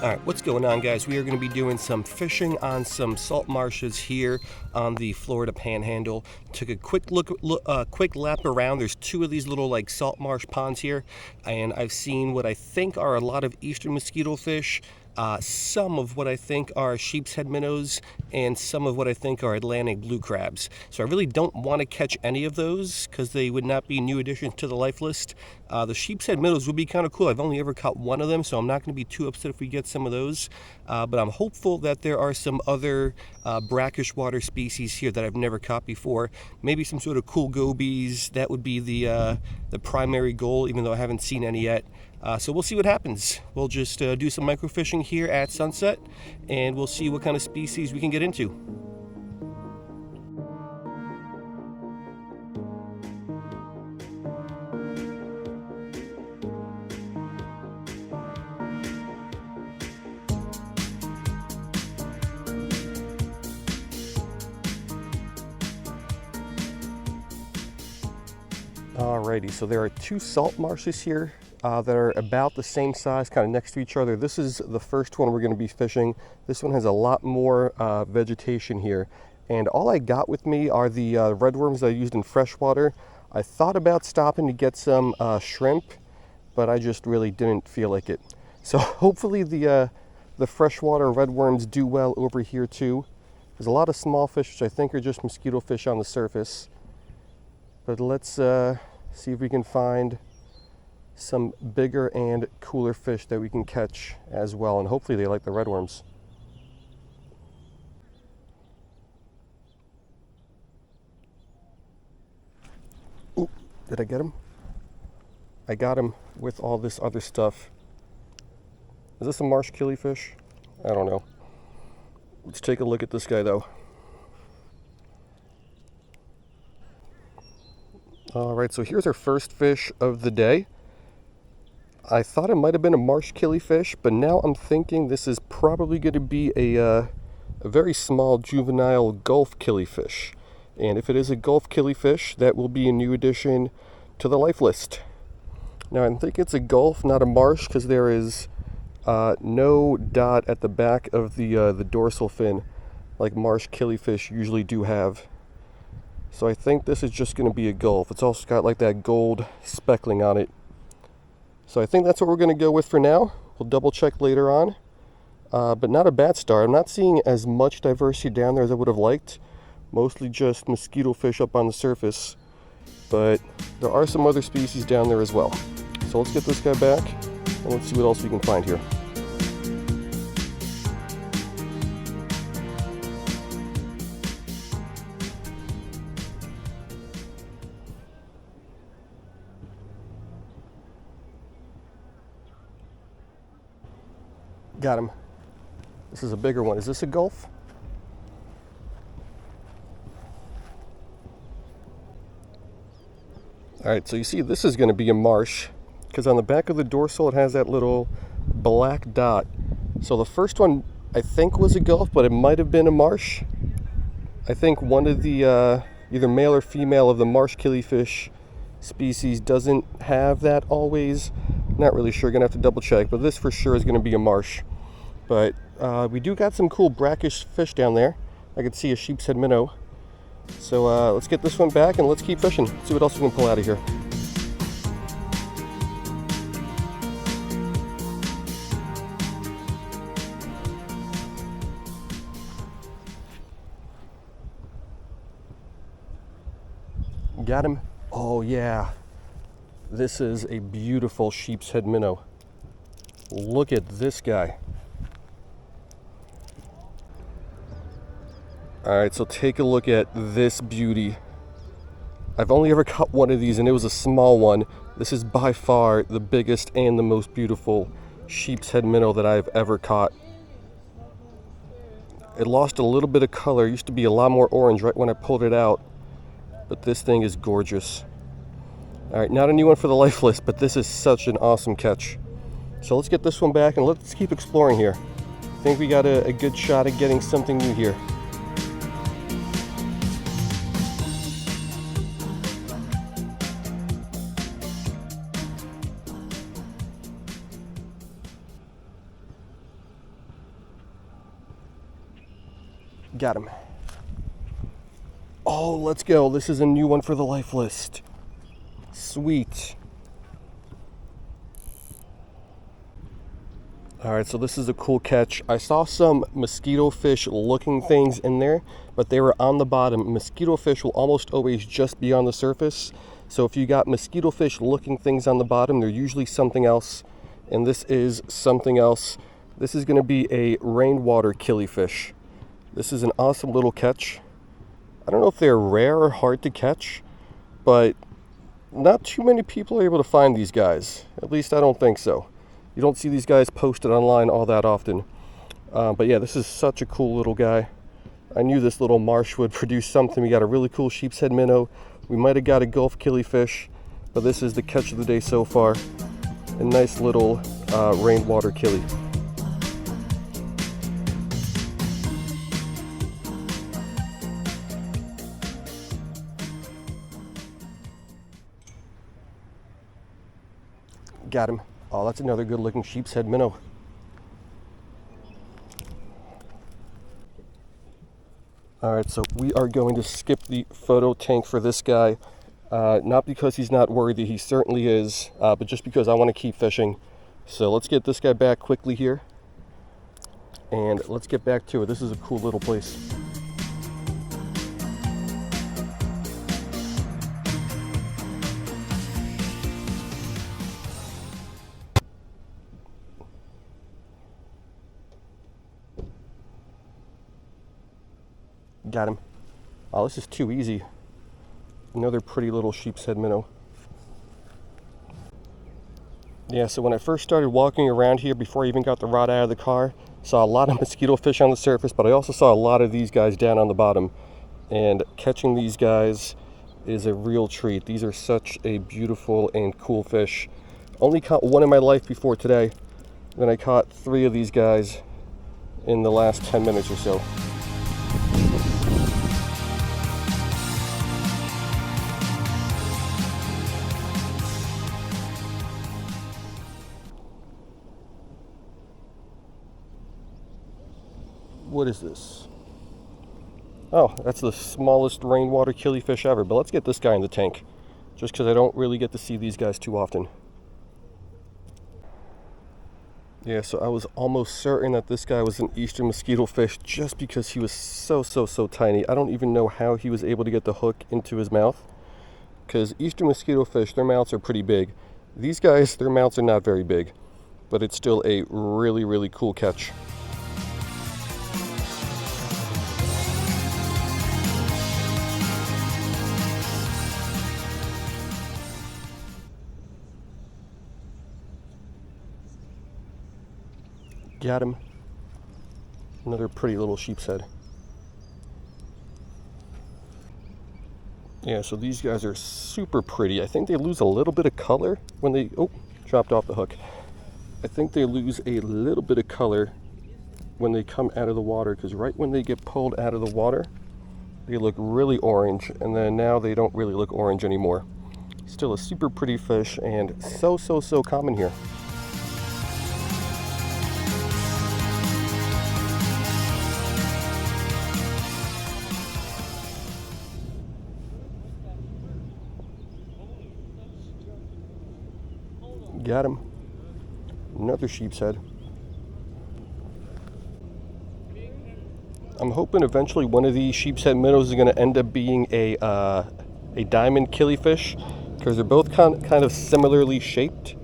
Alright, what's going on, guys? We are going to be doing some fishing on some salt marshes here on the Florida Panhandle. Took a quick quick lap around. There's two of these little like salt marsh ponds here, and I've seen what I think are a lot of eastern mosquito fish, some of what I think are sheepshead minnows, and some of what I think are Atlantic blue crabs. So I really don't want to catch any of those because they would not be new additions to the life list. The sheepshead minnows would be kind of cool. I've only ever caught one of them, so I'm not going to be too upset if we get some of those. But I'm hopeful that there are some other brackish water species here that I've never caught before. Maybe some sort of cool gobies. That would be the primary goal, even though I haven't seen any yet. So we'll see what happens. We'll just do some microfishing here at sunset, and we'll see what kind of species we can get into. Alrighty, so there are two salt marshes here that are about the same size, kind of next to each other. This is the first one we're going to be fishing. This one has a lot more vegetation here, and all I got with me are the redworms that I used in freshwater. I thought about stopping to get some shrimp, but I just really didn't feel like it. So hopefully the freshwater redworms do well over here too. There's a lot of small fish, which I think are just mosquito fish on the surface. But let's see if we can find some bigger and cooler fish that we can catch as well, and hopefully they like the redworms. Ooh, did I get him? I got him with all this other stuff. Is this a marsh killifish? I don't know. Let's take a look at this guy though. All right, so here's our first fish of the day. I thought it might have been a marsh killifish, but now I'm thinking this is probably going to be a very small juvenile Gulf killifish. And if it is a Gulf killifish, that will be a new addition to the life list. Now I think it's a Gulf, not a marsh, because there is no dot at the back of the dorsal fin like marsh killifish usually do have. So I think this is just going to be a Gulf. It's also got like that gold speckling on it. So I think that's what we're going to go with for now. We'll double check later on. But not a bad start. I'm not seeing as much diversity down there as I would have liked. Mostly just mosquito fish up on the surface. But there are some other species down there as well. So let's get this guy back and let's see what else we can find here. Got him. This is a bigger one. Is this a Gulf? All right, so you see this is going to be a marsh because on the back of the dorsal it has that little black dot. So the first one I think was a Gulf, but it might have been a marsh. I think one of the either male or female of the marsh killifish species doesn't have that always. Not really sure, gonna have to double check, but this for sure is gonna be a marsh. But we do got some cool brackish fish down there. I can see a sheepshead minnow. So let's get this one back and let's keep fishing. See what else we can pull out of here. Got him. Oh yeah. This is a beautiful sheepshead minnow. Look at this guy. All right, so take a look at this beauty. I've only ever caught one of these and it was a small one. This is by far the biggest and the most beautiful sheepshead minnow that I've ever caught. It lost a little bit of color. It used to be a lot more orange right when I pulled it out, but this thing is gorgeous. All right, not a new one for the life list, but this is such an awesome catch. So let's get this one back and let's keep exploring here. I think we got a good shot at getting something new here. Got him. Oh, let's go. This is a new one for the life list. Sweet. All right, so this is a cool catch. I saw some mosquito fish looking things in there, but they were on the bottom. Mosquito fish will almost always just be on the surface. So if you got mosquito fish looking things on the bottom, they're usually something else. And this is something else. This is gonna be a rainwater killifish. This is an awesome little catch. I don't know if they're rare or hard to catch, but not too many people are able to find these guys. At least I don't think so. You don't see these guys posted online all that often. But yeah, this is such a cool little guy. I knew this little marsh would produce something. We got a really cool sheepshead minnow. We might have got a Gulf killifish, but this is the catch of the day so far. A nice little rainwater killie. Got him. Oh, that's another good looking sheepshead minnow. All right, so we are going to skip the photo tank for this guy. Not because he's not worthy, he certainly is, but just because I want to keep fishing. So let's get this guy back quickly here. And let's get back to it. This is a cool little place. Got him. Oh, this is too easy. Another pretty little sheepshead minnow. Yeah, so when I first started walking around here, before I even got the rod out of the car, saw a lot of mosquito fish on the surface, but I also saw a lot of these guys down on the bottom. And catching these guys is a real treat. These are such a beautiful and cool fish. Only caught one in my life before today. Then I caught 3 of these guys in the last 10 minutes or so. What is this? Oh, that's the smallest rainwater killifish ever, but let's get this guy in the tank, just because I don't really get to see these guys too often. Yeah, so I was almost certain that this guy was an eastern mosquito fish just because he was so tiny. I don't even know how he was able to get the hook into his mouth, because eastern mosquito fish, their mouths are pretty big. These guys, their mouths are not very big, but it's still a really cool catch. Got him. Another pretty little sheepshead. Yeah, so these guys are super pretty. I think they lose a little bit of color when they, oh, dropped off the hook. I think they lose a little bit of color when they come out of the water, because right when they get pulled out of the water, they look really orange, and then now they don't really look orange anymore. Still a super pretty fish, and so common here. Got him. Another sheepshead. I'm hoping eventually one of these sheepshead minnows is going to end up being a diamond killifish, because they're both kind of similarly shaped,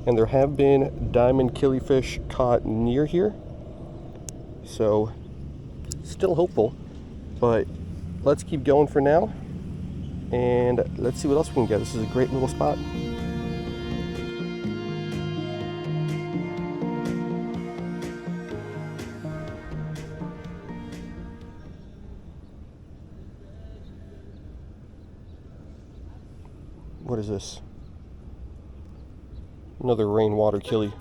and there have been diamond killifish caught near here. So still hopeful, but let's keep going for now, and let's see what else we can get. This is a great little spot. What is this? Another rainwater killie.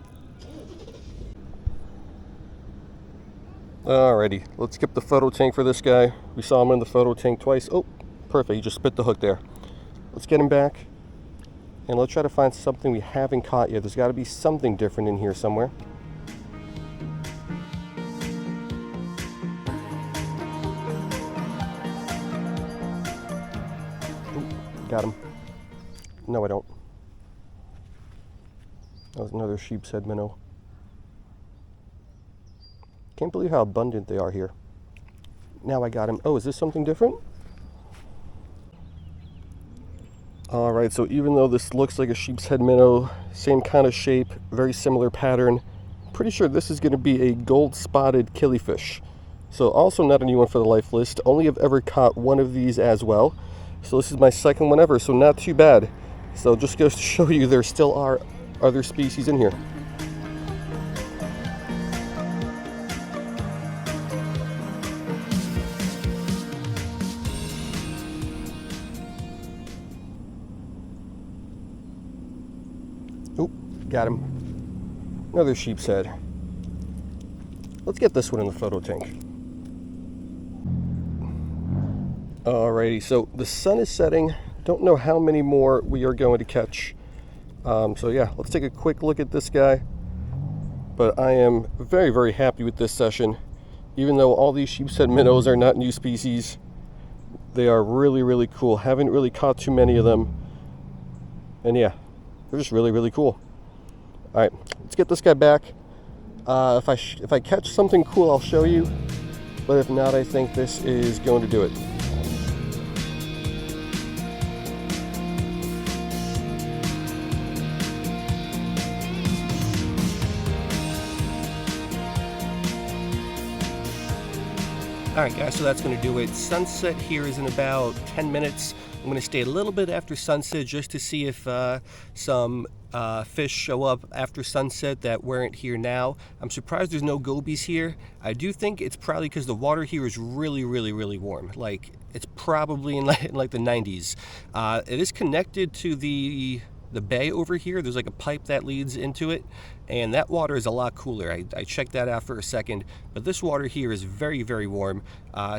Alrighty, let's skip the photo tank for this guy. We saw him in the photo tank twice. Oh, perfect, he just spit the hook there. Let's get him back, and let's try to find something we haven't caught yet. There's got to be something different in here somewhere. got him. No, I don't. That was another sheepshead minnow. Can't believe how abundant they are here. Now I got him. Oh, is this something different? All right, so even though this looks like a sheepshead minnow, same kind of shape, very similar pattern, pretty sure this is going to be a gold-spotted killifish. So also not a new one for the life list. Only have ever caught one of these as well. So this is my second one ever, so not too bad. So just goes to show you there still are other species in here. Oop, got him. Another sheepshead. Let's get this one in the photo tank. Alrighty, so the sun is setting. Don't know how many more we are going to catch. So yeah, let's take a quick look at this guy. But I am very, very happy with this session. Even though all these sheepshead minnows are not new species, they are really, really cool. Haven't really caught too many of them. And yeah, they're just really, really cool. All right, let's get this guy back. If I catch something cool, I'll show you. But if not, I think this is going to do it. Alright guys, so that's going to do it. Sunset here is in about 10 minutes. I'm going to stay a little bit after sunset just to see if some fish show up after sunset that weren't here now. I'm surprised there's no gobies here. I do think it's probably because the water here is really, really, really warm. Like, it's probably in like the 90s. It is connected to the bay over here. There's like a pipe that leads into it, and that water is a lot cooler. I checked that out for a second, but this water here is very, very warm.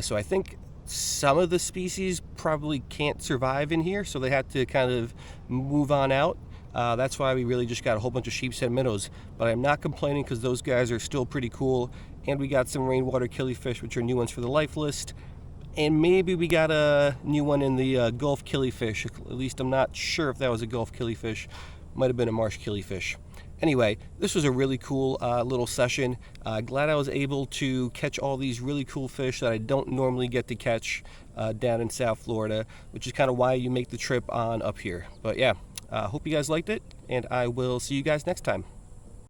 So I think some of the species probably can't survive in here, so they had to kind of move on out. That's why we really just got a whole bunch of sheepshead minnows, but I'm not complaining because those guys are still pretty cool. And we got some rainwater killifish, which are new ones for the life list. And maybe we got a new one in the Gulf killifish. At least I'm not sure if that was a Gulf killifish. Might have been a Marsh killifish. Anyway, this was a really cool little session. Glad I was able to catch all these really cool fish that I don't normally get to catch down in South Florida, which is kind of why you make the trip on up here. But yeah, hope you guys liked it, and I will see you guys next time.